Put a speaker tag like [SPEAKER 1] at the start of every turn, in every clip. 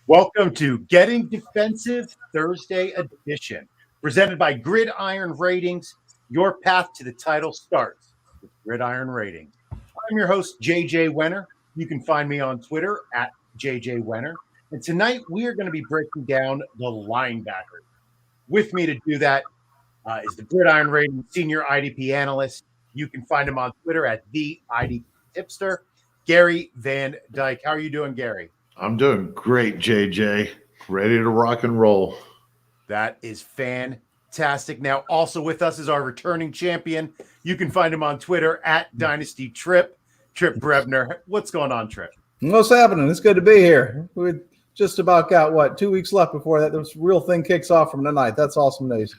[SPEAKER 1] Welcome to Getting Defensive Thursday edition, presented by Gridiron Ratings. Your path to the title starts with Gridiron Ratings. I'm your host, JJ Wenner. You can find me on Twitter at JJ Wenner. And tonight we are going to be breaking down the linebackers. With me to do that is the Gridiron Ratings senior IDP analyst. You can find him on Twitter at the IDP Tipster, Gary Van Dyke. How are you doing, Gary?
[SPEAKER 2] I'm doing great, JJ. Ready to rock and roll.
[SPEAKER 1] That is fantastic. Now, also with us is our returning champion. You can find him on Twitter at Dynasty Trip Brebner. What's going on, Trip?
[SPEAKER 3] What's happening? It's good to be here. We just about got, 2 weeks left before that this real thing kicks off from tonight. That's awesome news.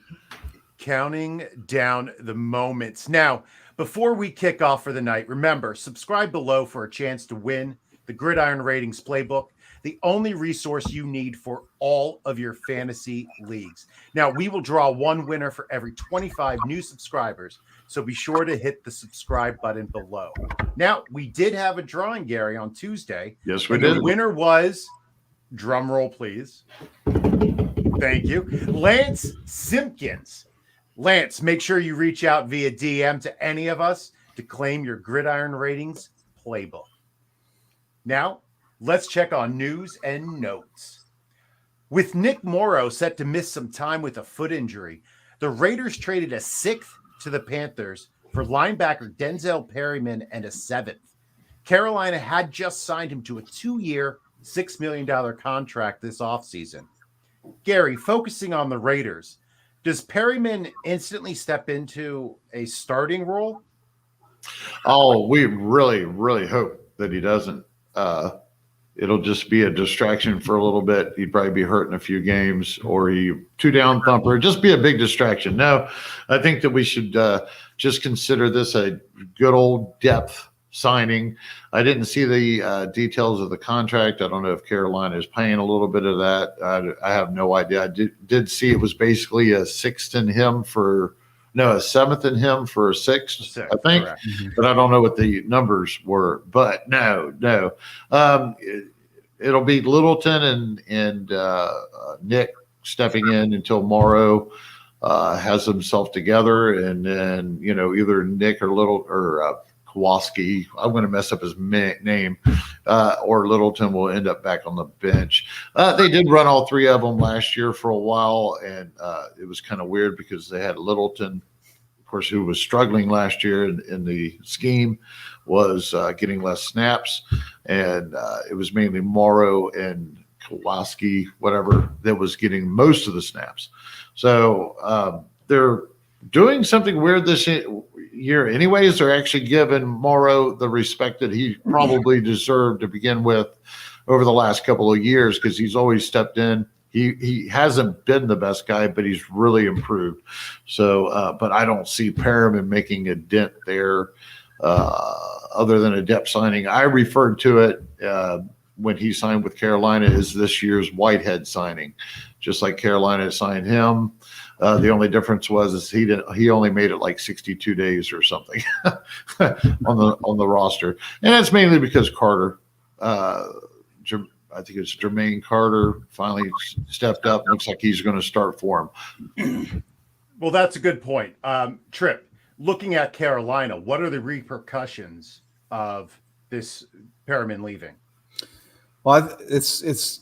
[SPEAKER 1] Counting down the moments. Now, before we kick off for the night, remember, subscribe below for a chance to win the Gridiron Ratings Playbook, the only resource you need for all of your fantasy leagues. Now, we will draw one winner for every 25 new subscribers, so be sure to hit the subscribe button below. Now, we did have a drawing, Gary, on Tuesday.
[SPEAKER 2] Yes, we did.
[SPEAKER 1] The winner was, drum roll, please. Thank you, Lance Simpkins. Lance, make sure you reach out via DM to any of us to claim your Gridiron Ratings Playbook. Now, let's check on news and notes. With Nick Morrow set to miss some time with a foot injury, the Raiders traded a 6th to the Panthers for linebacker Denzel Perryman and a 7th. Carolina had just signed him to a 2-year, $6 million contract this offseason. Gary, focusing on the Raiders, does Perryman instantly step into a starting role?
[SPEAKER 2] Oh, we really, really hope that he doesn't. It'll just be a distraction for a little bit. He'd probably be hurt in a few games, or he 2-down thumper. Just be a big distraction. No, I think that we should just consider this a good old depth signing. I didn't see the details of the contract. I don't know if Carolina is paying a little bit of that. I have no idea. I did see it was basically a 6th in him for. No, a 7th in him for a 6th, I think.
[SPEAKER 1] Correct.
[SPEAKER 2] But I don't know what the numbers were. But no. It'll be Littleton and Nick stepping in until Morrow has himself together, and then either Nick or Kowalski. I'm going to mess up his name, or Littleton will end up back on the bench. They did run all three of them last year for a while, and it was kind of weird because they had Littleton, of course, who was struggling last year in the scheme, was getting less snaps, and it was mainly Morrow and Kowalski, whatever, that was getting most of the snaps. So they're doing something weird this year anyways. They're actually giving Morrow the respect that he probably deserved to begin with over the last couple of years, because he's always stepped in. He hasn't been the best guy, but he's really improved. So, but I don't see Perriman making a dent there other than a depth signing. I referred to it when he signed with Carolina as this year's Whitehead signing, just like Carolina signed him. The only difference was he only made it like 62 days or something on the roster, and that's mainly because Carter, I think it's Jermaine Carter, finally stepped up. Looks like he's going to start for him.
[SPEAKER 1] Well, that's a good point. Tripp, looking at Carolina, what are the repercussions of this Perriman leaving?
[SPEAKER 3] Well, it's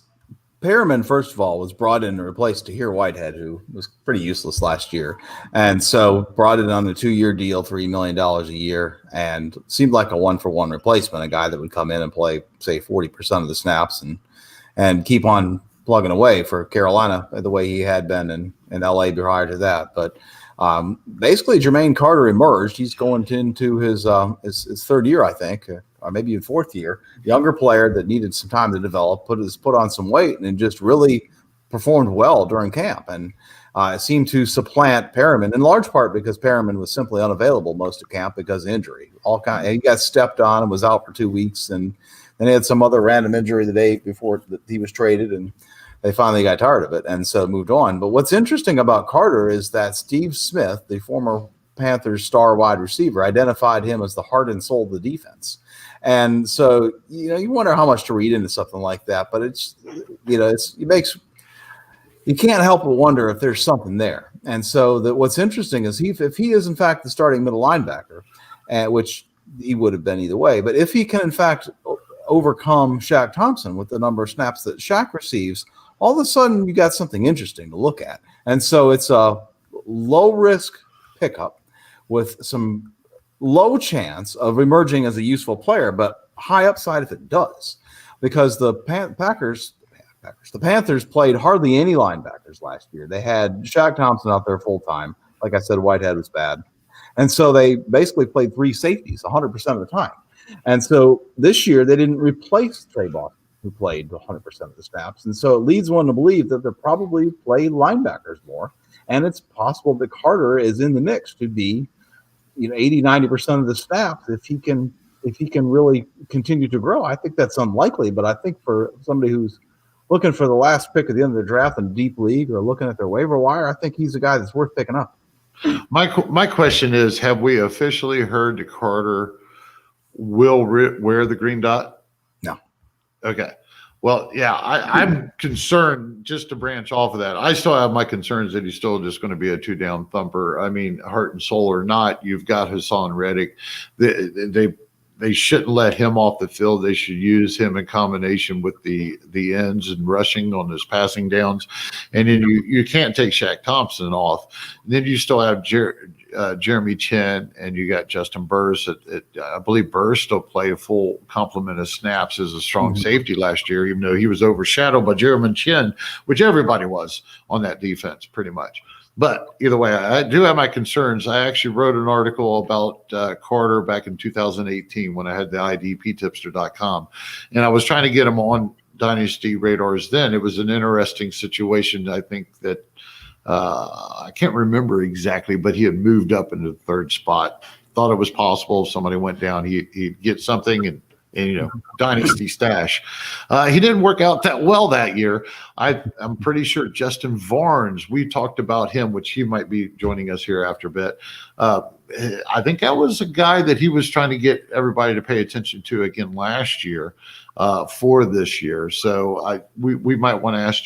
[SPEAKER 3] Perriman, first of all, was brought in to replace Tahir Whitehead, who was pretty useless last year. And so brought it on a 2-year deal, $3 million a year, and seemed like a 1-for-1 replacement, a guy that would come in and play, say, 40% of the snaps and keep on plugging away for Carolina the way he had been in LA prior to that. But basically, Jermaine Carter emerged. He's going into his 3rd year, I think, or maybe even 4th year. Younger player that needed some time to develop, put on some weight, and just really performed well during camp. And seemed to supplant Perriman in large part because Perriman was simply unavailable most of camp because of injury. He got stepped on and was out for 2 weeks, and then he had some other random injury the day before he was traded, and they finally got tired of it and so moved on. But what's interesting about Carter is that Steve Smith, the former Panthers' star wide receiver, identified him as the heart and soul of the defense. And so, you wonder how much to read into something like that, but you can't help but wonder if there's something there. And so what's interesting is if he is in fact the starting middle linebacker, which he would have been either way, but if he can in fact overcome Shaq Thompson with the number of snaps that Shaq receives, all of a sudden you got something interesting to look at. And so it's a low risk pickup with some low chance of emerging as a useful player, but high upside if it does, because the Panthers played hardly any linebackers last year. They had Shaq Thompson out there full time. Like I said, Whitehead was bad. And so they basically played 3 safeties 100% of the time. And so this year they didn't replace Trey Boston, who played 100% of the snaps. And so it leads one to believe that they'll probably play linebackers more. And it's possible that Carter is in the mix to be 80, 90% of the snaps if he can really continue to grow. I think that's unlikely, but I think for somebody who's looking for the last pick at the end of the draft in a deep league or looking at their waiver wire, I think he's a guy that's worth picking up.
[SPEAKER 2] My question is, have we officially heard that Carter will wear the green dot?
[SPEAKER 3] No.
[SPEAKER 2] Okay. Well, yeah, I'm concerned, just to branch off of that. I still have my concerns that he's still just going to be a 2-down thumper. I mean, heart and soul or not, you've got Hassan Reddick. They shouldn't let him off the field. They should use him in combination with the ends and rushing on his passing downs. And then you can't take Shaq Thompson off. And then you still have Jeremy Chin, and you got Justin Burris. I believe Burris still played a full complement of snaps as a strong safety last year, even though he was overshadowed by Jeremy Chin, which everybody was on that defense pretty much. But either way, I do have my concerns. I actually wrote an article about Carter back in 2018 when I had the IDPtipster.com, and I was trying to get him on Dynasty radars then. It was an interesting situation. I think that I can't remember exactly, but he had moved up into the 3rd spot. Thought it was possible if somebody went down, he'd get something and dynasty stash. He didn't work out that well that year. I'm pretty sure Justin Varnes, we talked about him, which he might be joining us here after a bit. I think that was a guy that he was trying to get everybody to pay attention to again last year for this year. So we might want to ask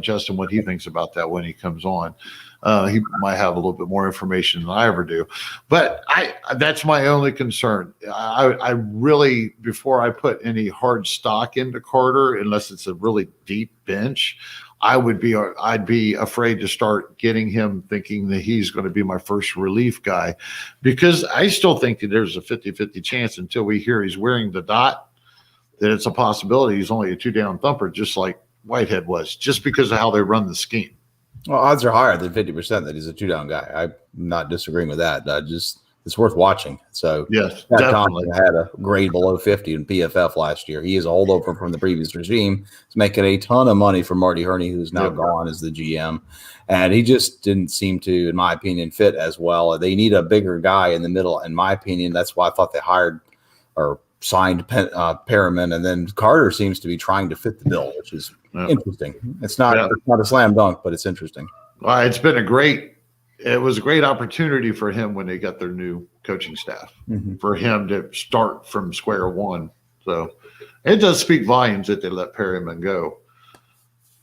[SPEAKER 2] Justin what he thinks about that when he comes on. He might have a little bit more information than I ever do, but that's my only concern. I really, before I put any hard stock into Carter, unless it's a really deep bench, I'd be afraid to start getting him thinking that he's going to be my first relief guy, because I still think that there's a 50-50 chance until we hear he's wearing the dot that it's a possibility he's only a 2-down thumper, just like Whitehead was, just because of how they run the scheme.
[SPEAKER 3] Well, odds are higher than 50% that he's a 2-down guy. I'm not disagreeing with that. It's worth watching. So
[SPEAKER 2] yes,
[SPEAKER 3] Shaq Thompson had a grade below 50 in PFF last year. He is a holdover from the previous regime. He's making a ton of money for Marty Herney, who's now gone as the GM. And he just didn't seem to, in my opinion, fit as well. They need a bigger guy in the middle, in my opinion. That's why I thought they hired or signed Perriman, and then Carter seems to be trying to fit the bill, which is interesting. It's not a slam dunk, but it's interesting.
[SPEAKER 2] Well, it was a great opportunity for him when they got their new coaching staff, for him to start from square one. So it does speak volumes that they let Perriman go.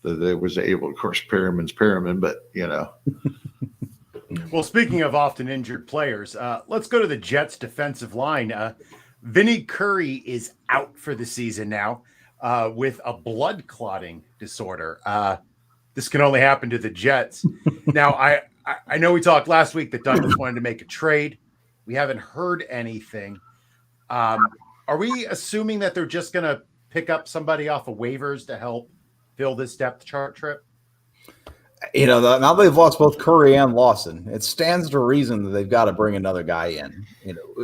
[SPEAKER 2] That they was able, of course, Perriman's Perriman, but
[SPEAKER 1] Well, speaking of often injured players, let's go to the Jets defensive line. Vinny Curry is out for the season now with a blood clotting disorder. This can only happen to the Jets. Now, I know we talked last week that Douglas wanted to make a trade. We haven't heard anything. Are we assuming that they're just going to pick up somebody off of waivers to help fill this depth chart trip?
[SPEAKER 3] Now they've lost both Curry and Lawson. It stands to reason that they've got to bring another guy in.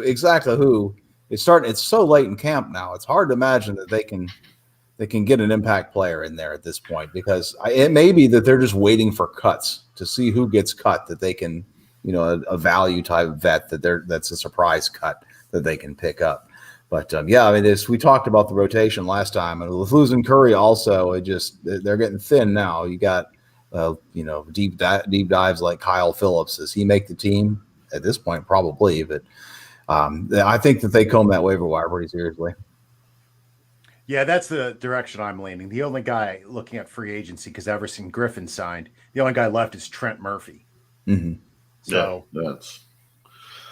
[SPEAKER 3] Exactly who. It's so late in camp now. It's hard to imagine that they can get an impact player in there at this point, because it may be that they're just waiting for cuts to see who gets cut, that they can, a value type vet that's a surprise cut that they can pick up. But we talked about the rotation last time, and with losing Curry also, they're getting thin now. You got deep dives like Kyle Phillips. Does he make the team? at this point, probably. But I think that they comb that waiver wire pretty seriously.
[SPEAKER 1] Yeah, that's the direction I'm leaning. The only guy looking at free agency, because Everson Griffin signed, the only guy left is Trent Murphy.
[SPEAKER 3] Mm-hmm.
[SPEAKER 1] So
[SPEAKER 2] that's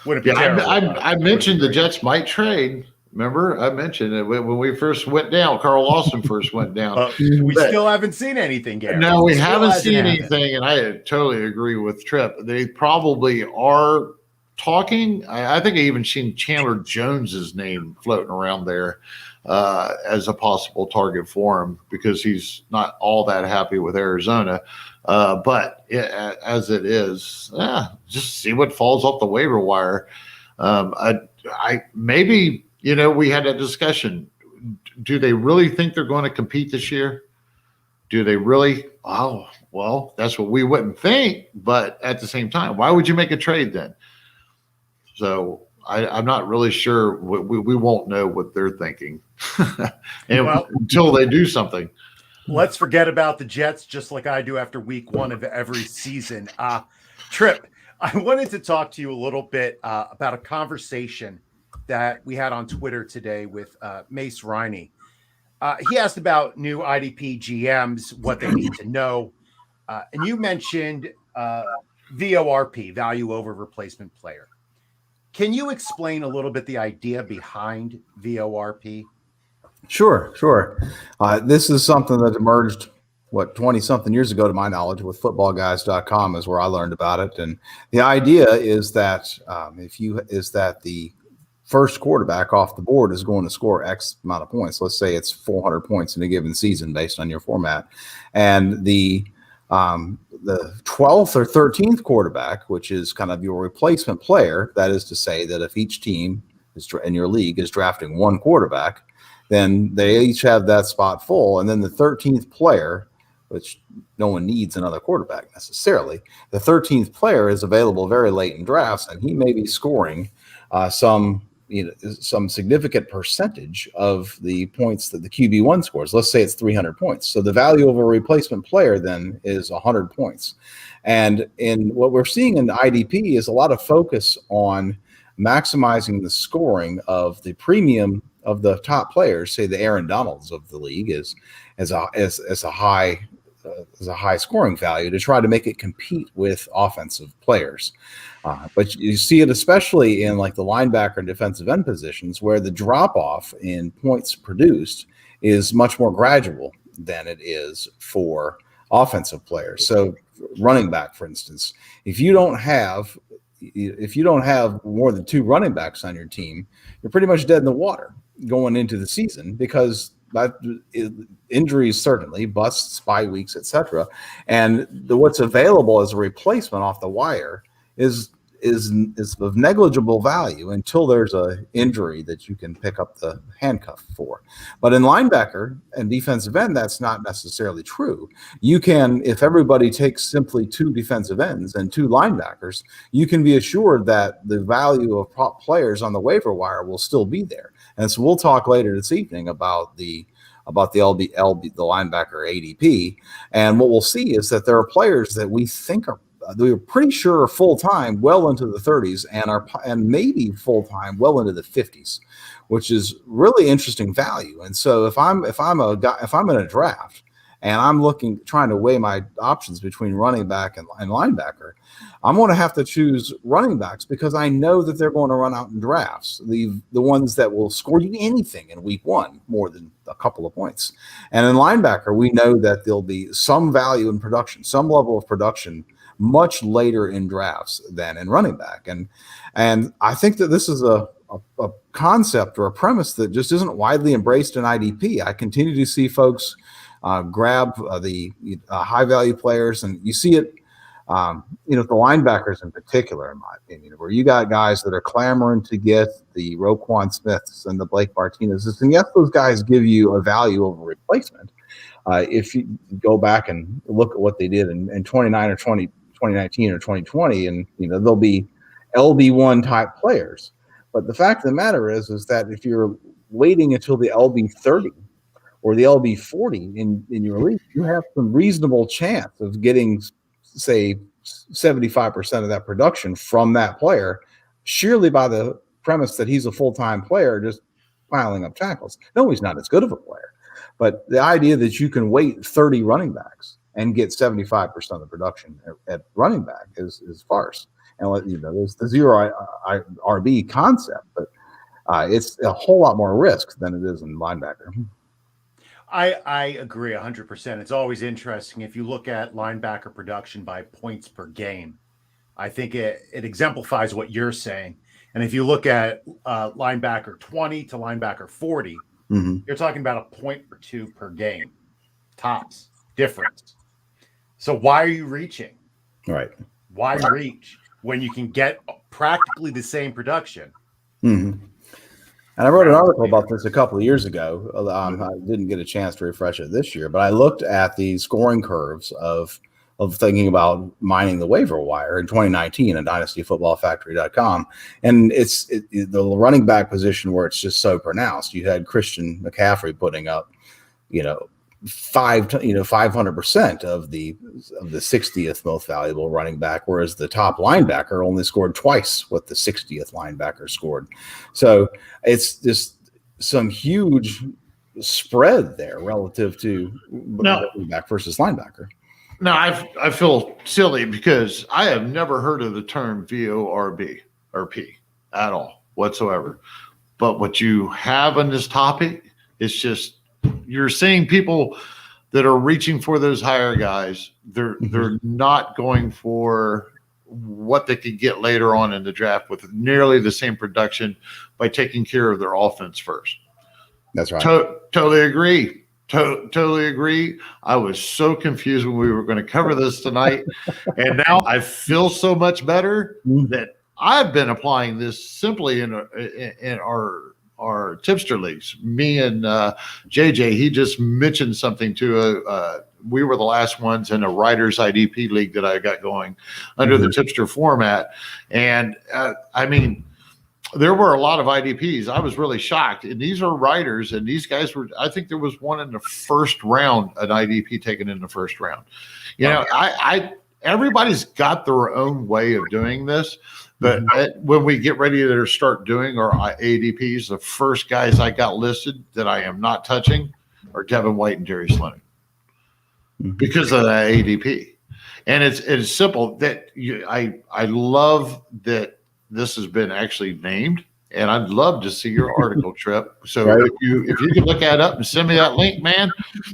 [SPEAKER 1] wouldn't be terrible.
[SPEAKER 2] I mentioned the Jets might trade. Remember, I mentioned it when we first went down. Carl Lawson first went down.
[SPEAKER 1] We still haven't seen anything, Gary.
[SPEAKER 2] No, we haven't seen anything, and I totally agree with Tripp. They probably are talking. I think I even seen Chandler Jones's name floating around there as a possible target for him because he's not all that happy with Arizona. But as it is, just see what falls off the waiver wire. I maybe. We had a discussion. Do they really think they're going to compete this year? Do they really? Oh, well, that's what we wouldn't think. But at the same time, why would you make a trade then? So I'm not really sure. We won't know what they're thinking until they do something.
[SPEAKER 1] Let's forget about the Jets, just like I do after week 1 of every season. Tripp, I wanted to talk to you a little bit about a conversation that we had on Twitter today with Mace Riney. He asked about new IDP GMs, what they need to know. And you mentioned VORP, value over replacement player. Can you explain a little bit the idea behind VORP?
[SPEAKER 3] Sure. This is something that emerged, 20-something years ago, to my knowledge, with footballguys.com is where I learned about it. And the idea is that the first quarterback off the board is going to score X amount of points. Let's say it's 400 points in a given season based on your format. And the 12th or 13th quarterback, which is kind of your replacement player, that is to say that if each team in your league is drafting one quarterback, then they each have that spot full. And then the 13th player, which no one needs another quarterback necessarily, the 13th player is available very late in drafts, and he may be scoring some significant percentage of the points that the QB1 scores. Let's say it's 300 points. So the value of a replacement player then is 100 points. And in what we're seeing in the IDP is a lot of focus on maximizing the scoring of the premium of the top players. Say the Aaron Donalds of the league is a high scoring value to try to make it compete with offensive players. But you see it especially in like the linebacker and defensive end positions where the drop off in points produced is much more gradual than it is for offensive players. So running back, for instance, if you don't have more than 2 running backs on your team, you're pretty much dead in the water going into the season because injuries, certainly busts, bye weeks, etc. And what's available as a replacement off the wire is of negligible value until there's a injury that you can pick up the handcuff for. But in linebacker and defensive end, that's not necessarily true. You can, if everybody takes simply 2 defensive ends and 2 linebackers, you can be assured that the value of prop players on the waiver wire will still be there. And so we'll talk later this evening about the linebacker ADP. And what we'll see is that there are players that we think we're pretty sure are full-time well into the 30s and maybe full-time well into the 50s, which is really interesting value. And so if I'm in a draft and I'm trying to weigh my options between running back and linebacker, I'm going to have to choose running backs because I know that they're going to run out in drafts, the ones that will score you anything in week 1 more than a couple of points. And in linebacker, we know that there'll be some value in production, some level of production much later in drafts than in running back. And I think that this is a concept or a premise that just isn't widely embraced in IDP. I continue to see folks grab the high value players, and you see it, the linebackers in particular, in my opinion, where you got guys that are clamoring to get the Roquan Smiths and the Blake Martinez's. And yes, those guys give you a value over replacement. If you go back and look at what they did in 2019 or 2020, and they'll be LB1 type players. But the fact of the matter is that if you're waiting until the LB30 or the LB40 in your league, you have some reasonable chance of getting, say, 75% of that production from that player, surely by the premise that he's a full-time player, just piling up tackles. No, he's not as good of a player. But the idea that you can wait 30 running backs and get 75% of the production at running back is farce. And there's the zero RB concept, but it's a whole lot more risk than it is in linebacker.
[SPEAKER 1] I agree 100%. It's always interesting if you look at linebacker production by points per game. I think it exemplifies what you're saying. And if you look at linebacker 20 to linebacker 40, you're talking about a point or two per game, tops difference. So why are you reaching?
[SPEAKER 3] Right.
[SPEAKER 1] Why reach when you can get practically the same production?
[SPEAKER 3] And I wrote an article about this a couple of years ago. I didn't get a chance to refresh it this year, but I looked at the scoring curves of thinking about mining the waiver wire in 2019 at dynastyfootballfactory.com. And it's the running back position where it's just so pronounced. You had Christian McCaffrey putting up, 500% of the 60th most valuable running back, whereas the top linebacker only scored twice what the 60th linebacker scored. So it's just some huge spread there relative to running back versus linebacker.
[SPEAKER 2] Now, I feel silly because I have never heard of the term VORP or P at all whatsoever. But what you have on this topic is just you're seeing people that are reaching for those higher guys. They're not going for what they could get later on in the draft with nearly the same production by taking care of their offense first.
[SPEAKER 3] That's right.
[SPEAKER 2] Totally agree. Totally agree. I was so confused when we were going to cover this tonight, and now I feel so much better that I've been applying this simply in our tipster leagues. Me and JJ, he just mentioned something to we were the last ones in a writers IDP league that I got going under the tipster format, and I mean. There were a lot of IDPs. I was really shocked. And these are writers, and these guys were, I think there was one in the first round, an IDP taken in the first round. Everybody's got their own way of doing this. But when we get ready to start doing our ADPs, the first guys I got listed that I am not touching are Devin White and Darius Leonard because of that ADP. And it's simple that I love that this has been actually named, and I'd love to see your article, Trip. So if you can look that up and send me that link, man,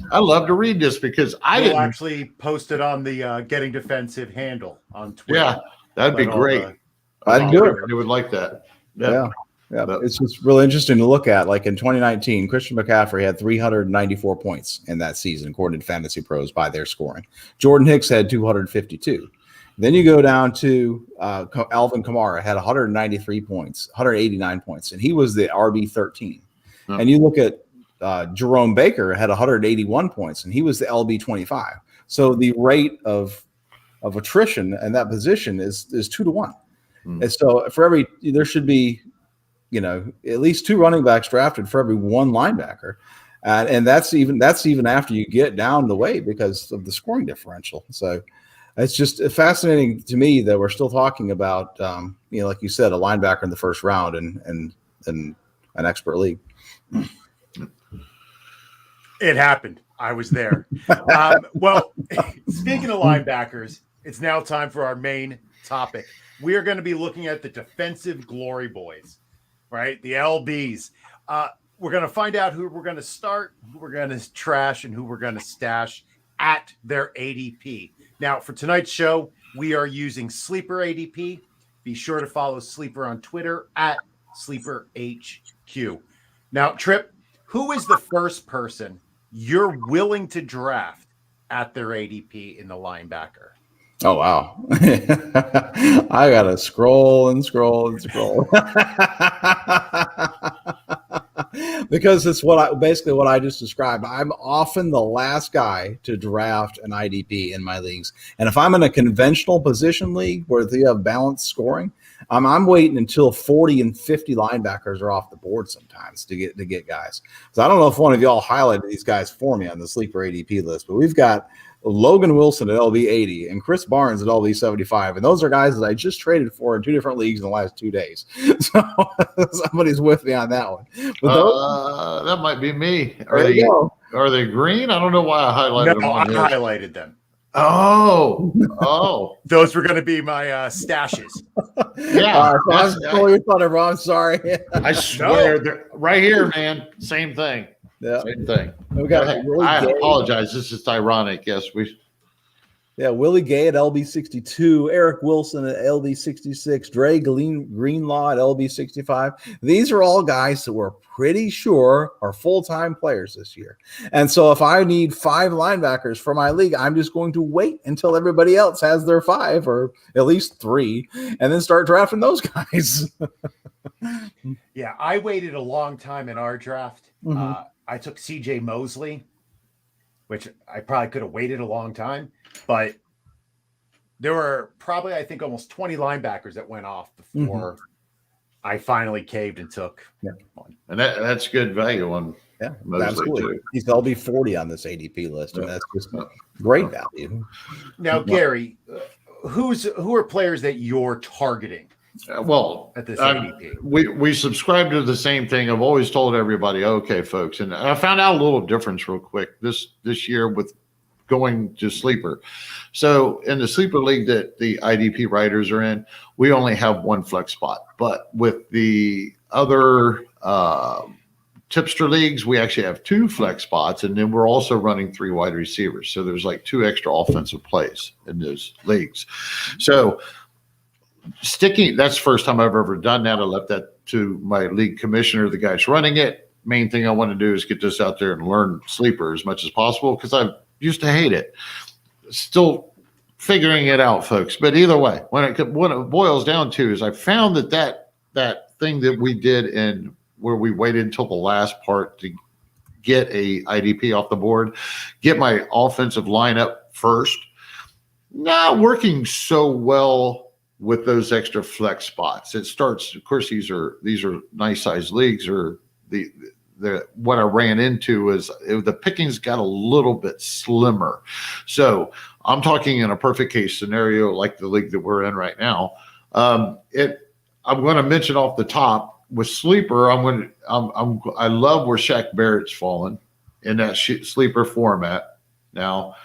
[SPEAKER 2] I'd love to read this because
[SPEAKER 1] I'll actually post it on the Getting Defensive handle on Twitter.
[SPEAKER 2] Yeah, that'd be great.
[SPEAKER 3] I'd do it.
[SPEAKER 2] They would like that.
[SPEAKER 3] Yeah. It's just really interesting to look at. Like in 2019, Christian McCaffrey had 394 points in that season, according to Fantasy Pros by their scoring. Jordan Hicks had 252. Then you go down to Alvin Kamara had 193 points, 189 points, and he was the RB 13. And you look at Jerome Baker had 181 points, and he was the LB 25. So the rate of attrition in that position is 2-1. And so there should be, at least 2 running backs drafted for every 1 linebacker. And that's even after you get down the way because of the scoring differential. So it's just fascinating to me that we're still talking about, like you said, a linebacker in the first round and an expert league.
[SPEAKER 1] It happened. I was there. Well, speaking of linebackers, it's now time for our main topic. We are going to be looking at the defensive glory boys, right? The LBs. We're going to find out who we're going to start, who we're going to trash, and who we're going to stash at their ADP. Now, for tonight's show, we are using Sleeper ADP. Be sure to follow Sleeper on Twitter at SleeperHQ. Now, Trip, who is the first person you're willing to draft at their ADP in the linebacker?
[SPEAKER 3] Oh, wow. I got to scroll and scroll and scroll. Because it's basically what I just described. I'm often the last guy to draft an IDP in my leagues. And if I'm in a conventional position league where they have balanced scoring, I'm waiting until 40 and 50 linebackers are off the board sometimes to get guys. So I don't know if one of y'all highlighted these guys for me on the Sleeper ADP list, but we've got Logan Wilson at LB 80, and Chris Barnes at LB 75. And those are guys that I just traded for in 2 different leagues in the last 2 days. So somebody's with me on that one. But
[SPEAKER 2] that might be me.
[SPEAKER 3] There you go.
[SPEAKER 2] Are they green? I don't know why I highlighted them
[SPEAKER 1] No,
[SPEAKER 2] on
[SPEAKER 1] I
[SPEAKER 2] here.
[SPEAKER 1] highlighted them.
[SPEAKER 2] Oh.
[SPEAKER 1] Those were going to be my stashes.
[SPEAKER 2] Yeah.
[SPEAKER 3] I'm totally thought of wrong. Sorry.
[SPEAKER 2] I swear, they're right here, man. Same thing.
[SPEAKER 3] Yeah.
[SPEAKER 2] Same thing.
[SPEAKER 3] We got Willie
[SPEAKER 2] I
[SPEAKER 3] Gay.
[SPEAKER 2] apologize. This is ironic. Yes,
[SPEAKER 3] Willie Gay at LB 62, Eric Wilson at LB 66, Dre Greenlaw at LB 65. These are all guys that we're pretty sure are full-time players this year. And so if I need 5 linebackers for my league, I'm just going to wait until everybody else has their 5 or at least 3 and then start drafting those guys.
[SPEAKER 1] Yeah, I waited a long time in our draft.
[SPEAKER 3] Mm-hmm.
[SPEAKER 1] I took CJ Mosley, which I probably could have waited a long time, but there were probably, I think, almost 20 linebackers that went off before I finally caved and took one.
[SPEAKER 2] and that's good value on Mosley
[SPEAKER 3] absolutely.
[SPEAKER 2] too.
[SPEAKER 3] He's LB 40 on this ADP list, and that's just great value.
[SPEAKER 1] Now, Gary, who are players that you're targeting?
[SPEAKER 2] Well,
[SPEAKER 1] at this ADP,
[SPEAKER 2] we subscribe to the same thing. I've always told everybody, okay, folks, and I found out a little difference real quick this year with going to sleeper. So in the sleeper league that the IDP writers are in, we only have 1 flex spot, but with the other tipster leagues, we actually have 2 flex spots, and then we're also running 3 wide receivers. So there's like 2 extra offensive plays in those leagues. So that's the first time I've ever done that. I left that to my league commissioner, the guys running it. Main thing I want to do is get this out there and learn sleeper as much as possible because I used to hate it. Still figuring it out, folks. But either way, what it boils down to is I found that thing that we did in where we waited until the last part to get a IDP off the board, get my offensive lineup first, not working so well with those extra flex spots. It starts, of course, these are nice size leagues, or the what I ran into is the pickings got a little bit slimmer. So I'm talking in a perfect case scenario like the league that we're in right now. I'm going to mention off the top with sleeper. I love where Shaq Barrett's fallen in that sleeper format now,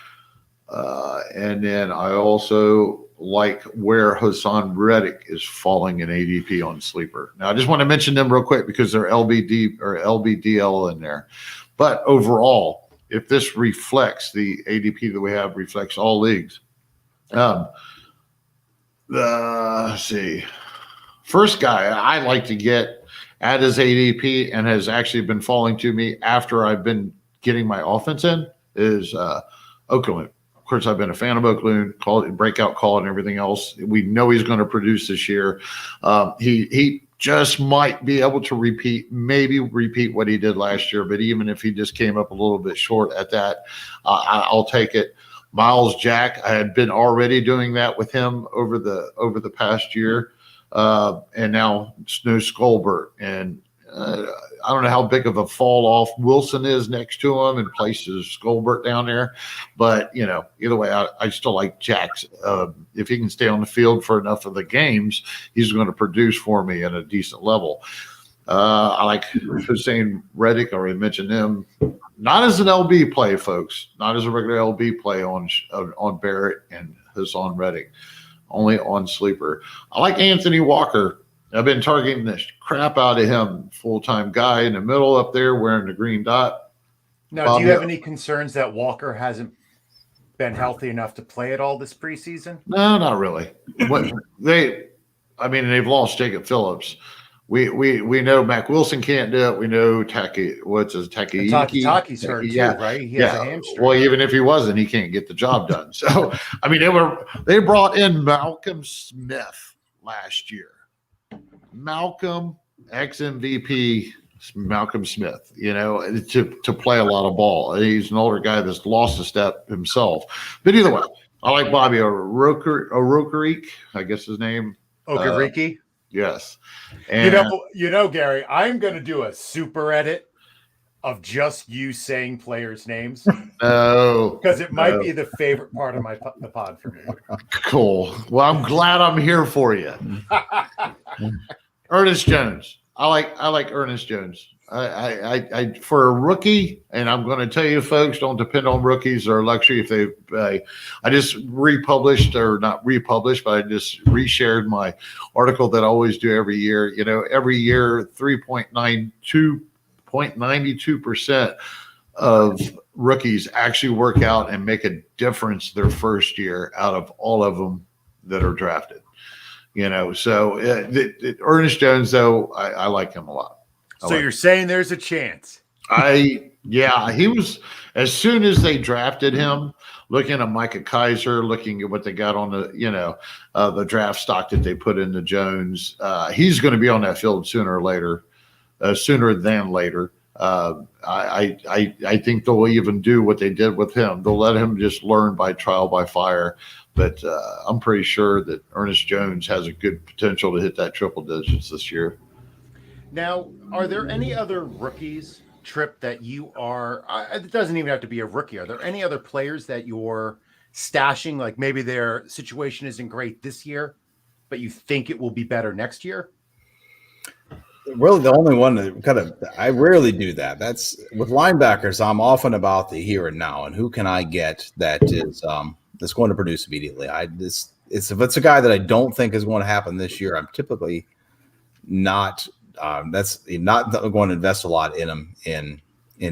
[SPEAKER 2] and then I also like where Hassan Reddick is falling in ADP on sleeper. Now, I just want to mention them real quick because they're LBD or LBDL in there. But overall, if this reflects the ADP that we have, reflects all leagues. Let's see. First guy I like to get at his ADP and has actually been falling to me after I've been getting my offense in is Oakland. Of course, I've been a fan of Oakland, breakout call and everything else. We know he's going to produce this year. He just might be able to repeat what he did last year. But even if he just came up a little bit short at that, I'll take it. Miles Jack, I had been already doing that with him over the past year, and now Snow Skolbert. And I don't know how big of a fall off Wilson is next to him and places Skolbert down there. But, either way, I still like Jack's. If he can stay on the field for enough of the games, he's going to produce for me at a decent level. I like Hussein Reddick. I already mentioned him. Not as an LB play, folks. Not as a regular LB play on Barrett and Hassan Reddick. Only on sleeper. I like Anthony Walker. I've been targeting the crap out of him. Full-time guy in the middle up there wearing the green dot.
[SPEAKER 1] Now, do you have any concerns that Walker hasn't been healthy enough to play at all this preseason?
[SPEAKER 2] No, not really. They've lost Jacob Phillips. We know Mac Wilson can't do it. We know Taki's
[SPEAKER 1] hurt too, right? He has a hamstring.
[SPEAKER 2] Well, even if he wasn't, he can't get the job done. So, they brought in Malcolm Smith last year. Malcolm, ex-MVP Malcolm Smith, to play a lot of ball. He's an older guy that's lost a step himself. But either way, I like Bobby Okereke, I guess his name.
[SPEAKER 1] Okereke?
[SPEAKER 2] Yes. And
[SPEAKER 1] Gary, I'm going to do a super edit of just you saying players' names?
[SPEAKER 2] No,
[SPEAKER 1] Because it might
[SPEAKER 2] no.
[SPEAKER 1] be the favorite part of the pod for me.
[SPEAKER 2] Cool. Well, I'm glad I'm here for you. Ernest Jones. I like Ernest Jones. I for a rookie, and I'm going to tell you, folks, don't depend on rookies or luxury. If they, I just republished, or not republished, but I just reshared my article that I always do every year. You know, every year, 3.92% of rookies actually work out and make a difference their first year out of all of them that are drafted. You know, so Ernest Jones, though, I like him a lot.
[SPEAKER 1] So you're saying there's a chance?
[SPEAKER 2] Yeah, he was, as soon as they drafted him, looking at Micah Kaiser, looking at what they got on the, the draft stock that they put into Jones, he's going to be on that field sooner than later. I think they'll even do what they did with him. They'll let him just learn by trial by fire. But I'm pretty sure that Ernest Jones has a good potential to hit that triple digits this year.
[SPEAKER 1] Now, are there any other rookies, Trip, that you are? It doesn't even have to be a rookie. Are there any other players that you're stashing? Like maybe their situation isn't great this year, but you think it will be better next year?
[SPEAKER 3] Really, the only one that I rarely do that. That's with linebackers. I'm often about the here and now, and who can I get that is that's going to produce immediately. If it's a guy that I don't think is going to happen this year, I'm typically not. That's not going to invest a lot in him in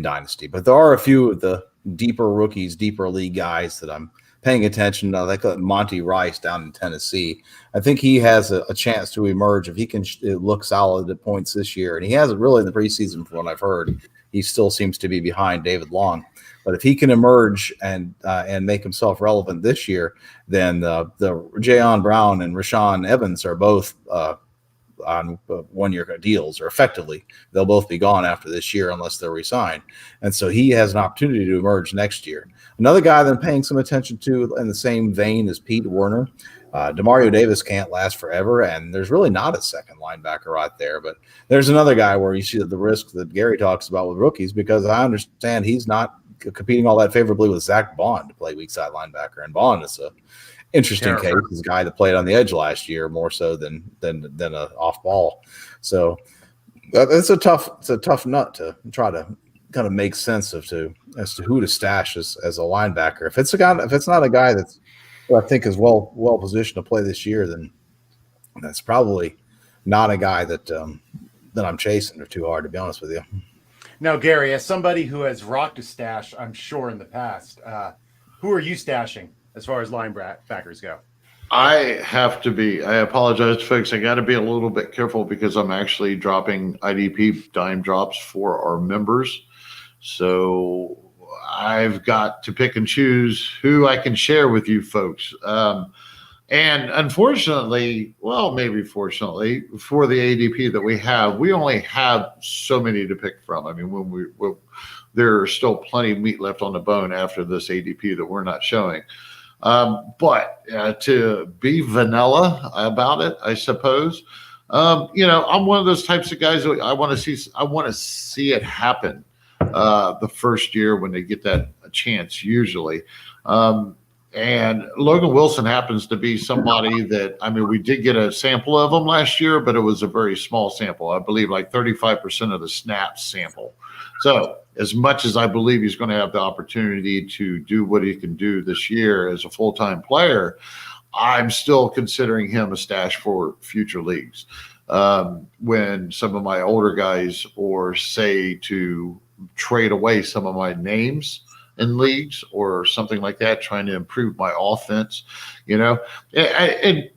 [SPEAKER 3] Dynasty. But there are a few of the deeper rookies, deeper league guys that I'm paying attention to, like Monty Rice down in Tennessee. I think he has a chance to emerge if he can look solid at points this year. And he hasn't really in the preseason, from what I've heard. He still seems to be behind David Long. But if he can emerge and make himself relevant this year, then the Jayon Brown and Rashaan Evans are both on 1 year deals, or effectively they'll both be gone after this year unless they're re-signed. And so he has an opportunity to emerge next year. Another guy that I'm paying some attention to in the same vein is Pete Werner. Demario Davis can't last forever, and there's really not a second linebacker right there. But there's another guy where you see the risk that Gary talks about with rookies, because I understand he's not competing all that favorably with Zach Bond to play weak side linebacker. And Bond is a interesting case. He's a guy that played on the edge last year more so than a off ball. So it's a tough nut to try to kind of make sense as to who to stash as a linebacker. If it's not a guy that's who I think is well positioned to play this year, then that's probably not a guy that I'm chasing or too hard, to be honest with you.
[SPEAKER 1] Now, Gary, as somebody who has rocked a stash, I'm sure in the past, who are you stashing as far as linebackers go?
[SPEAKER 2] I apologize, folks. I got to be a little bit careful because I'm actually dropping IDP dime drops for our members. So I've got to pick and choose who I can share with you folks. And unfortunately, well, maybe fortunately, for the ADP that we have, we only have so many to pick from. I mean, there are still plenty of meat left on the bone after this ADP that we're not showing. But to be vanilla about it, I suppose, I'm one of those types of guys that I want to see it happen the first year when they get that chance, usually. And Logan Wilson happens to be somebody that, we did get a sample of him last year, but it was a very small sample. I believe like 35% of the snaps sample. So as much as I believe he's going to have the opportunity to do what he can do this year as a full-time player, I'm still considering him a stash for future leagues. When some of my older guys, or say to trade away some of my names in leagues or something like that, trying to improve my offense, and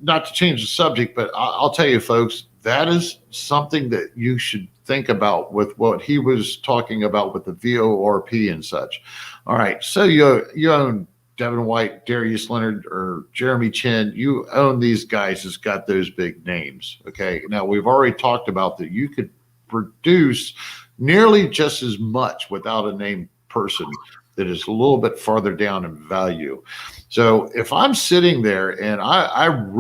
[SPEAKER 2] not to change the subject, but I'll tell you folks, that is something that you should think about with what he was talking about with the VORP and such. All right. So you own Devin White, Darius Leonard, or Jeremy Chin. You own these guys that's got those big names. Okay. Now we've already talked about that you could produce nearly just as much without a named person that is a little bit farther down in value. So if I'm sitting there and I've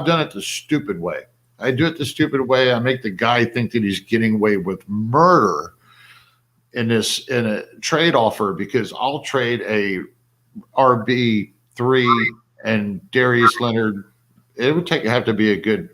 [SPEAKER 2] done it the stupid way. I do it the stupid way. I make the guy think that he's getting away with murder in a trade offer, because I'll trade a RB3 and Darius Leonard. It would have to be a good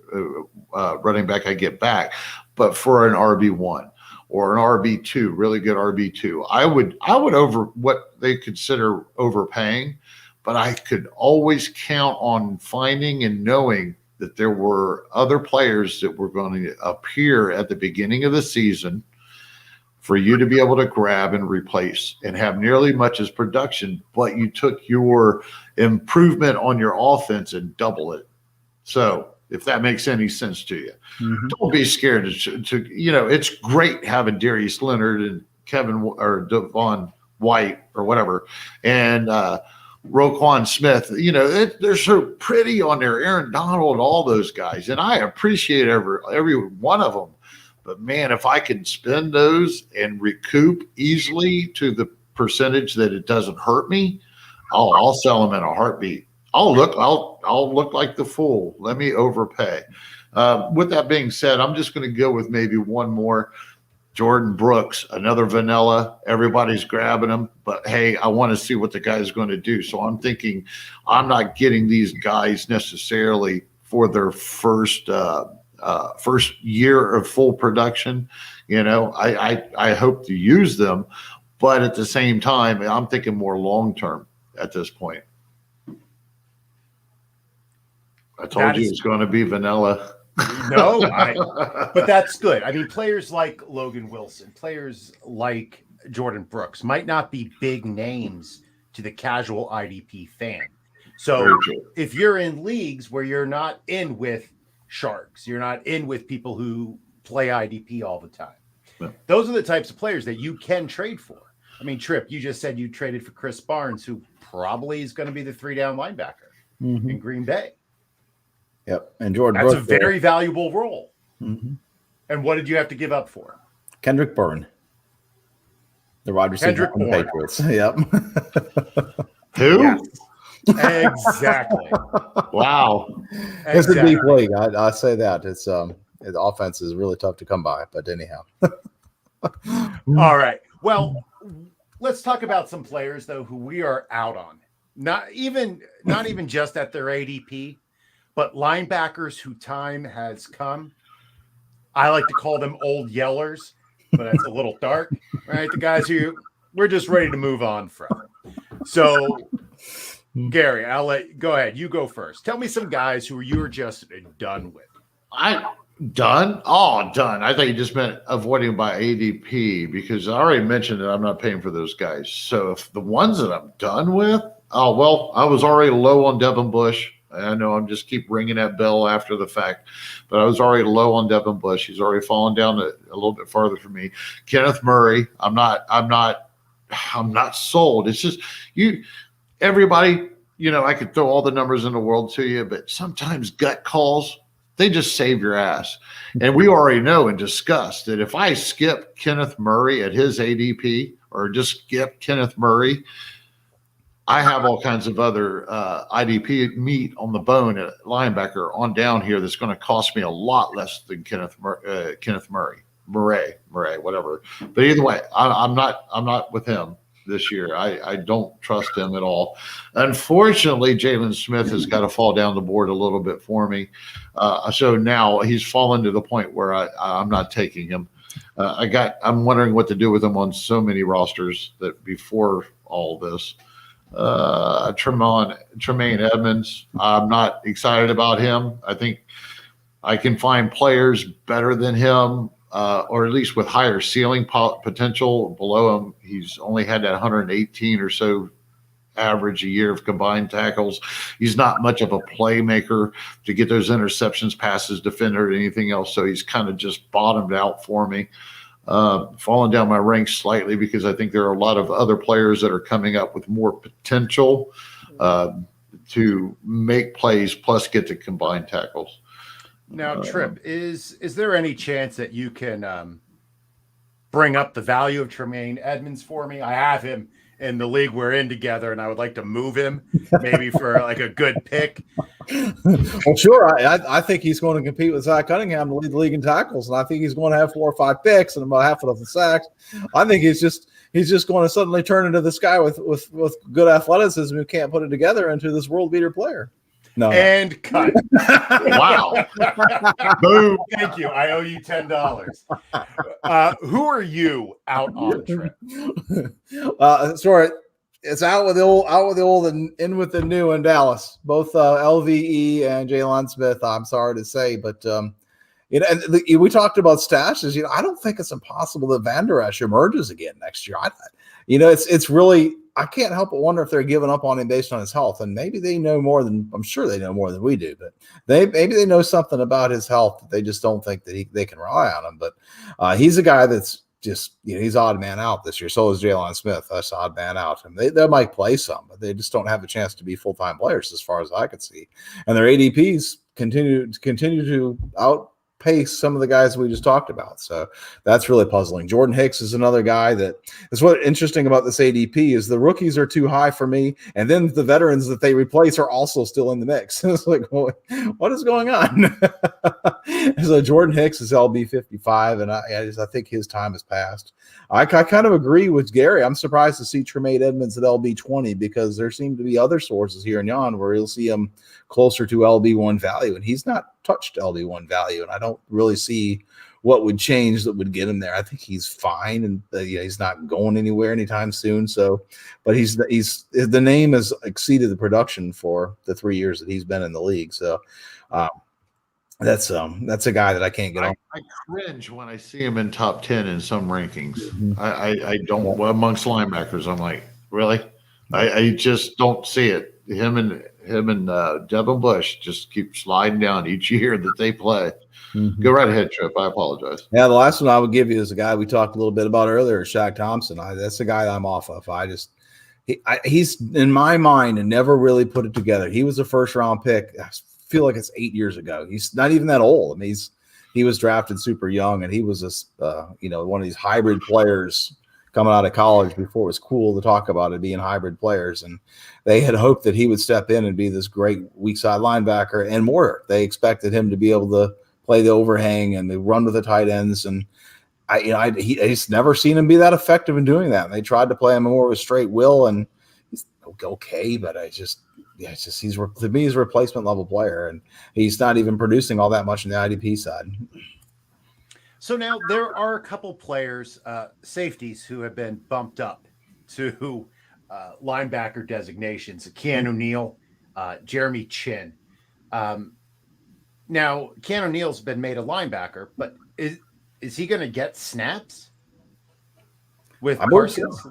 [SPEAKER 2] running back I get back, but for an RB1 or an RB2, really good RB2, I would over what they consider overpaying, but I could always count on finding and knowing that there were other players that were going to appear at the beginning of the season for you to be able to grab and replace and have nearly much as production, but you took your improvement on your offense and double it. So if that makes any sense to you, don't be scared to it's great having Darius Leonard and Kevin or Devon White or whatever, and Roquan Smith. They're so pretty on there, Aaron Donald, all those guys, and I appreciate every one of them. But man, if I can spend those and recoup easily to the percentage that it doesn't hurt me, I'll sell them in a heartbeat. I'll look like the fool. Let me overpay. With that being said, I'm just going to go with maybe one more. Jordan Brooks, another vanilla. Everybody's grabbing him, but hey, I want to see what the guy's going to do. So I'm thinking I'm not getting these guys necessarily for their first year of full production. I hope to use them, but at the same time, I'm thinking more long term at this point. I told you it's going to be vanilla.
[SPEAKER 1] No, but that's good. I mean, players like Logan Wilson, players like Jordan Brooks might not be big names to the casual IDP fan. So if you're in leagues where you're not in with sharks, you're not in with people who play IDP all the time, those are the types of players that you can trade for. I mean, Tripp, you just said you traded for Chris Barnes, who probably is going to be the 3-down linebacker in Green Bay.
[SPEAKER 3] Yep. And Jordan
[SPEAKER 1] That's
[SPEAKER 3] Brooks,
[SPEAKER 1] a very valuable role.
[SPEAKER 3] Mm-hmm.
[SPEAKER 1] And what did you have to give up for?
[SPEAKER 3] Kendrick Bourne, the wide receiver from the Patriots. Yep.
[SPEAKER 2] Who?
[SPEAKER 1] Yes. Exactly.
[SPEAKER 2] Wow.
[SPEAKER 3] It's a deep league. I say that. It's the offense is really tough to come by, but anyhow.
[SPEAKER 1] All right. Well, let's talk about some players though who we are out on. Not even just at their ADP, but linebackers who time has come. I like to call them old yellers, but that's a little dark, right? The guys who we're just ready to move on from. So, Gary, go ahead. You go first. Tell me some guys who you were just done with.
[SPEAKER 2] Done? Oh, done. I thought you just meant avoiding by ADP, because I already mentioned that I'm not paying for those guys. So if the ones that I'm done with, I was already low on Devin Bush. I know I'm just keep ringing that bell after the fact, but I was already low on Devin Bush. He's already fallen down a little bit farther for me. Kenneth Murray, I'm not sold. It's just everybody, I could throw all the numbers in the world to you, but sometimes gut calls, they just save your ass. And we already know and discussed that if I skip Kenneth Murray at his ADP or just skip Kenneth Murray, I have all kinds of other IDP meat on the bone at linebacker on down here that's going to cost me a lot less than Kenneth Murray, whatever. But either way, I'm not with him this year. I don't trust him at all. Unfortunately, Jalen Smith has got to fall down the board a little bit for me. So now he's fallen to the point where I'm not taking him. I'm wondering what to do with him on so many rosters that before all this. Tremaine Edmonds, I'm not excited about him. I think I can find players better than him, or at least with higher ceiling potential below him. He's only had that 118 or so average a year of combined tackles. He's not much of a playmaker to get those interceptions, passes, defender, or anything else. So he's kind of just bottomed out for me. Falling down my ranks slightly because I think there are a lot of other players that are coming up with more potential to make plays plus get to combined tackles.
[SPEAKER 1] Now, Tripp, is there any chance that you can bring up the value of Tremaine Edmonds for me. I have him in the league we're in together, and I would like to move him maybe for like a good pick.
[SPEAKER 3] Well, sure. I think he's going to compete with Zach Cunningham to lead the league in tackles, and I think he's going to have 4 or 5 picks and about half of the sacks. I think he's just going to suddenly turn into this guy with good athleticism who can't put it together into this world beater player. No.
[SPEAKER 1] And cut.
[SPEAKER 2] Wow. Boom.
[SPEAKER 1] Thank you. I owe you $10. Who are you out on trip?
[SPEAKER 3] Sorry. It's out with the old and in with the new in Dallas. Both LVE and Jalen Smith. I'm sorry to say, but we talked about stashes. I don't think it's impossible that Van Der Esch emerges again next year. It's really, I can't help but wonder if they're giving up on him based on his health, and maybe they know more than, I'm sure they know more than we do, but maybe they know something about his health that they just don't think that they can rely on him. But he's a guy that's just, he's odd man out this year. So is Jalen Smith. That's odd man out. And they might play some, but they just don't have a chance to be full-time players as far as I can see. And their ADPs continue to outpace some of the guys we just talked about. So that's really puzzling. Jordan Hicks is another guy that's what interesting about this ADP is the rookies are too high for me. And then the veterans that they replace are also still in the mix. It's like, what is going on? So Jordan Hicks is LB 55, and I think his time has passed. I kind of agree with Gary. I'm surprised to see Tremaine Edmonds at LB 20 because there seem to be other sources here and yon where you'll see him closer to LB1 value, and he's not touched LB1 value, and I don't really see what would change that would get him there. I think he's fine, and he's not going anywhere anytime soon. So, but he's the name has exceeded the production for the 3 years that he's been in the league. So, that's a guy that I can't get on.
[SPEAKER 2] I cringe when I see him in top 10 in some rankings. I don't, amongst linebackers. I'm like, really? I just don't see it. Him and Devin Bush just keep sliding down each year that they play. Mm-hmm. Go right ahead, Trip. I apologize.
[SPEAKER 3] Yeah, the last one I would give you is a guy we talked a little bit about earlier, Shaq Thompson. That's the guy I'm off of. He's in my mind and never really put it together. He was a first-round pick. I feel like it's 8 years ago. He's not even that old. I mean, he was drafted super young, and he was one of these hybrid players coming out of college before it was cool to talk about it being hybrid players. And they had hoped that he would step in and be this great weak side linebacker and more. They expected him to be able to play the overhang and the run with the tight ends. And he's never seen him be that effective in doing that. And they tried to play him more with straight will, and he's okay, but he's to me, he's a replacement level player, and he's not even producing all that much in the IDP side.
[SPEAKER 1] So now there are a couple players, safeties, who have been bumped up to linebacker designations. Keanu O'Neal, Jeremy Chin. Now, Keanu O'Neal's been made a linebacker, but is he going to get snaps with Parsons?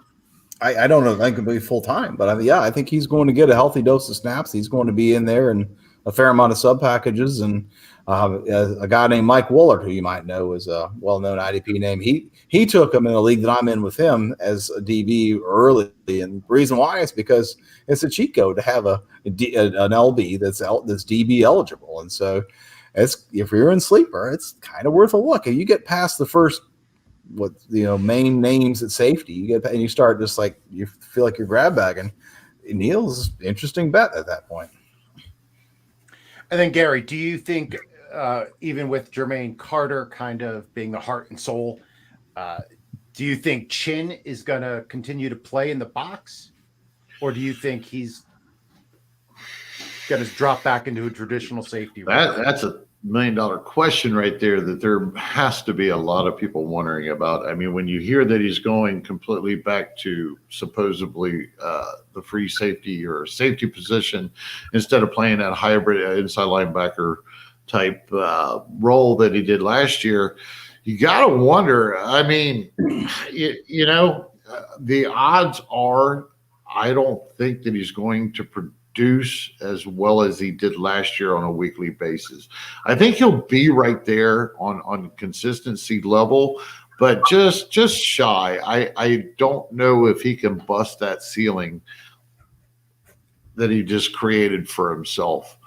[SPEAKER 3] I don't know if I could be full time, but I think he's going to get a healthy dose of snaps. He's going to be in there and a fair amount of sub packages. And a guy named Mike Woolard, who you might know is a well-known IDP name. He took him in a league that I'm in with him as a DB early, and the reason why is because it's a cheat code to have an LB that's DB eligible, and so if you're in sleeper, it's kind of worth a look. If you get past the first main names at safety, you start just like you feel like you're grab bagging. Neal's an interesting bet at that point.
[SPEAKER 1] And then Gary, do you think even with Jermaine Carter kind of being the heart and soul, do you think Chin is going to continue to play in the box, or do you think he's going to drop back into a traditional safety role?
[SPEAKER 2] That's $1 million question right there that there has to be a lot of people wondering about. I mean, when you hear that he's going completely back to supposedly the free safety or safety position instead of playing that hybrid inside linebacker type role that he did last year, you got to wonder. I mean, the odds are I don't think that he's going to produce as well as he did last year on a weekly basis. I think he'll be right there on consistency level, but just shy. I don't know if he can bust that ceiling that he just created for himself.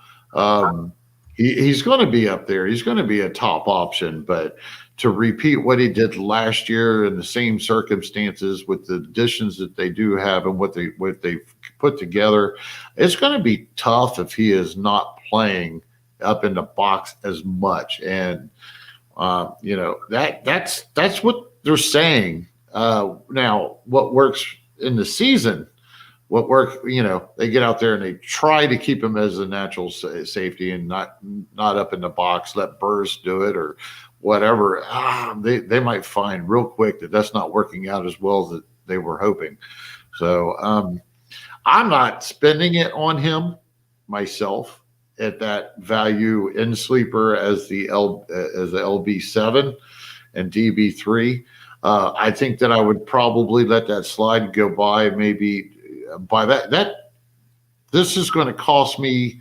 [SPEAKER 2] He's going to be up there. He's going to be a top option, but to repeat what he did last year in the same circumstances with the additions that they do have and what they've put together, it's going to be tough if he is not playing up in the box as much. And that's what they're saying. Now, what works in the season? What work? They get out there and they try to keep him as a natural safety and not up in the box. Let Burris do it or whatever. They might find real quick that that's not working out as well as they were hoping. So I'm not spending it on him myself at that value in sleeper as the LB7 and DB3. I think that I would probably let that slide go by. Maybe by that this is going to cost me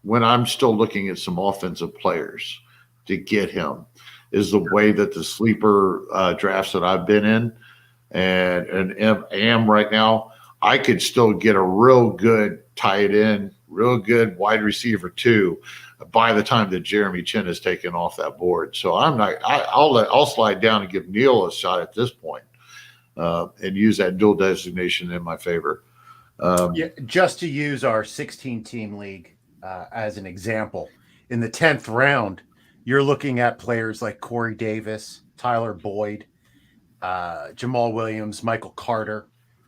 [SPEAKER 2] when I'm still looking at some offensive players to get him. Is the way that the sleeper drafts that I've been in and am right now. I could still get a real good tight end, real good wide receiver too, by the time that Jeremy Chin is taken off that board. So I'll slide down and give Neil a shot at this point, and use that dual designation in my favor.
[SPEAKER 1] Just to use our 16-team league as an example, in the 10th round, you're looking at players like Corey Davis, Tyler Boyd, Jamal Williams, Michael Carter.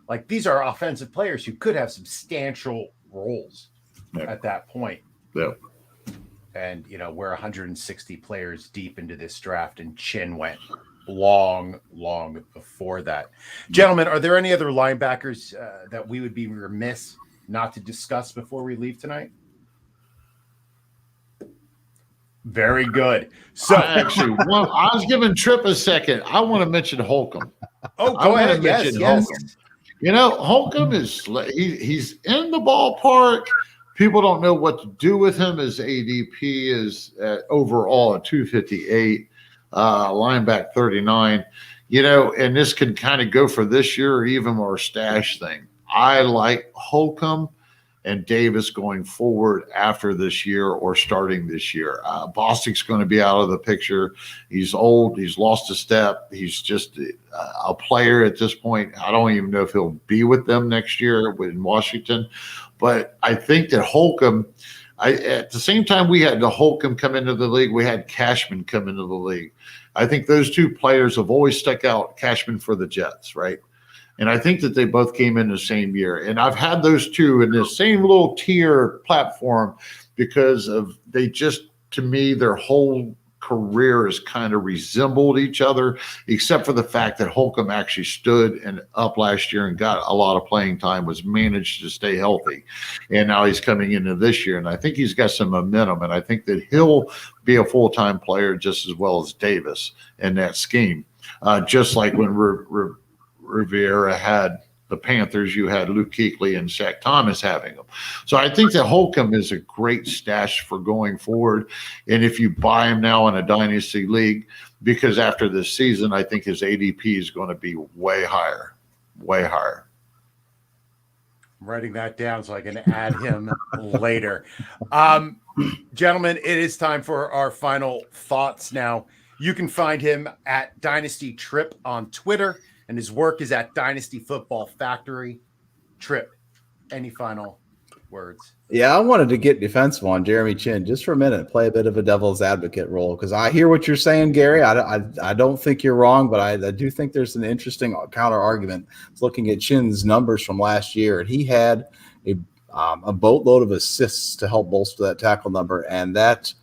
[SPEAKER 1] Like, these are offensive players who could have substantial roles at that point.
[SPEAKER 2] Yeah.
[SPEAKER 1] And, we're 160 players deep into this draft, and Chin went long before that. Gentlemen, are there any other linebackers that we would be remiss not to discuss before we leave tonight? Very good. So
[SPEAKER 2] I was giving Tripp a second. I want to mention Holcomb.
[SPEAKER 1] Oh, go ahead. Yes.
[SPEAKER 2] Holcomb. Holcomb is he's in the ballpark. People don't know what to do with him. His ADP is overall at 258, linebacker 39. And this can kind of go for this year or even our stash thing. I like Holcomb and Davis going forward after this year or starting this year. Bostic's going to be out of the picture. He's old. He's lost a step. He's just a player at this point. I don't even know if he'll be with them next year in Washington. But I think that Holcomb, at the same time we had the Holcomb come into the league, we had Cashman come into the league. I think those two players have always stuck out, Cashman for the Jets, right? And I think that they both came in the same year. And I've had those two in the same little tier platform because they just, to me, their whole career has kind of resembled each other, except for the fact that Holcomb actually stood and up last year and got a lot of playing time, was managed to stay healthy. And now he's coming into this year. And I think he's got some momentum. And I think that he'll be a full-time player just as well as Davis in that scheme. Just like when Rivera had the Panthers, you had Luke Kuechly and Shaq Thomas having them. So I think that Holcomb is a great stash for going forward. And if you buy him now in a dynasty league, because after this season, I think his ADP is going to be way higher. I'm
[SPEAKER 1] writing that down so I can add him later. Gentlemen, it is time for our final thoughts now. You can find him at Dynasty Trip on Twitter, and his work is at Dynasty Football Factory. Trip, any final words?
[SPEAKER 3] Yeah, I wanted to get defensive on Jeremy Chin just for a minute, play a bit of a devil's advocate role, because I hear what you're saying, Gary. I don't think you're wrong, but I do think there's an interesting counter argument. Looking at Chin's numbers from last year, and he had a boatload of assists to help bolster that tackle number, and that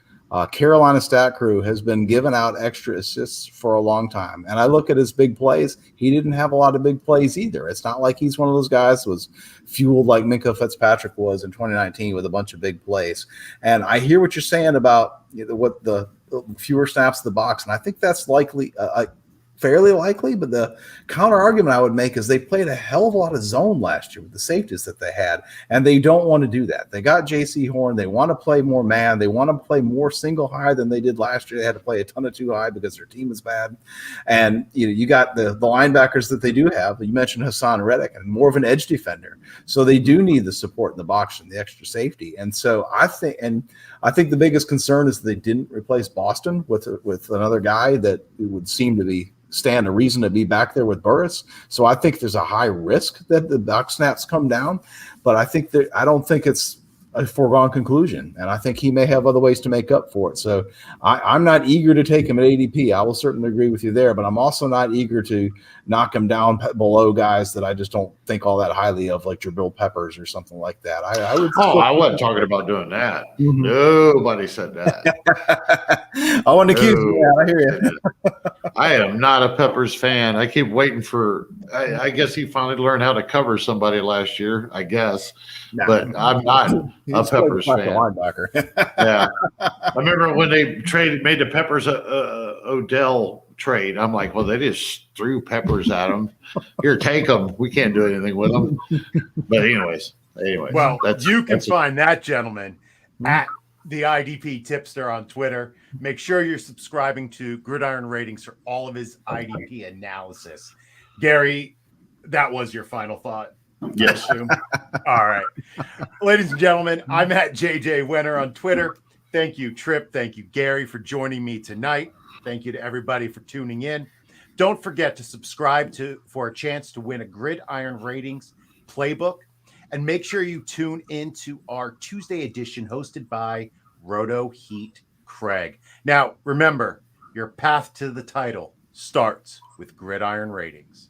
[SPEAKER 3] Carolina stat crew has been giving out extra assists for a long time. And I look at his big plays. He didn't have a lot of big plays either. It's not like he's one of those guys who was fueled like Minkah Fitzpatrick was in 2019 with a bunch of big plays. And I hear what you're saying about what the fewer snaps in the box. And I think that's likely, fairly likely, but the counter argument I would make is they played a hell of a lot of zone last year with the safeties that they had, and they don't want to do that. They got J.C. Horn. They want to play more man. They want to play more single high than they did last year. They had to play a ton of two high because their team is bad. And you got the linebackers that they do have. You mentioned Hassan Reddick, and more of an edge defender. So they do need the support in the box and the extra safety. And so I think, and I think the biggest concern is they didn't replace Boston with another guy that would seem to stand a reason to be back there with Burris. So I think there's a high risk that the back snaps come down, but I don't think it's a foregone conclusion, and I think he may have other ways to make up for it. So I'm not eager to take him at ADP. I will certainly agree with you there, but I'm also not eager to knock him down below guys that I just don't think all that highly of, like Jabril Peppers or something like that.
[SPEAKER 2] I wasn't talking about doing that.
[SPEAKER 3] Mhm.
[SPEAKER 2] Nobody said that.
[SPEAKER 3] I want to accuse you. I hear you.
[SPEAKER 2] I am not a Peppers fan. I keep waiting for. I guess he finally learned how to cover somebody last year. I guess, but I'm not a Peppers fan.
[SPEAKER 3] Linebacker.
[SPEAKER 2] Yeah, I remember when they made the Peppers Odell trade. I'm like, well, they just threw Peppers at him. Here, take them. We can't do anything with them. But anyways,
[SPEAKER 1] well, you can find that gentleman at the IDP Tipster on Twitter. Make sure you're subscribing to Gridiron Ratings for all of his IDP analysis. Gary, that was your final thought.
[SPEAKER 2] Yes.
[SPEAKER 1] All right. Ladies and gentlemen, I'm at JJ Winner on Twitter. Thank you, Tripp. Thank you, Gary, for joining me tonight. Thank you to everybody for tuning in. Don't forget to subscribe for a chance to win a Gridiron Ratings Playbook. And make sure you tune into our Tuesday edition hosted by Roto Heat Craig. Now, remember, your path to the title starts with Gridiron Ratings.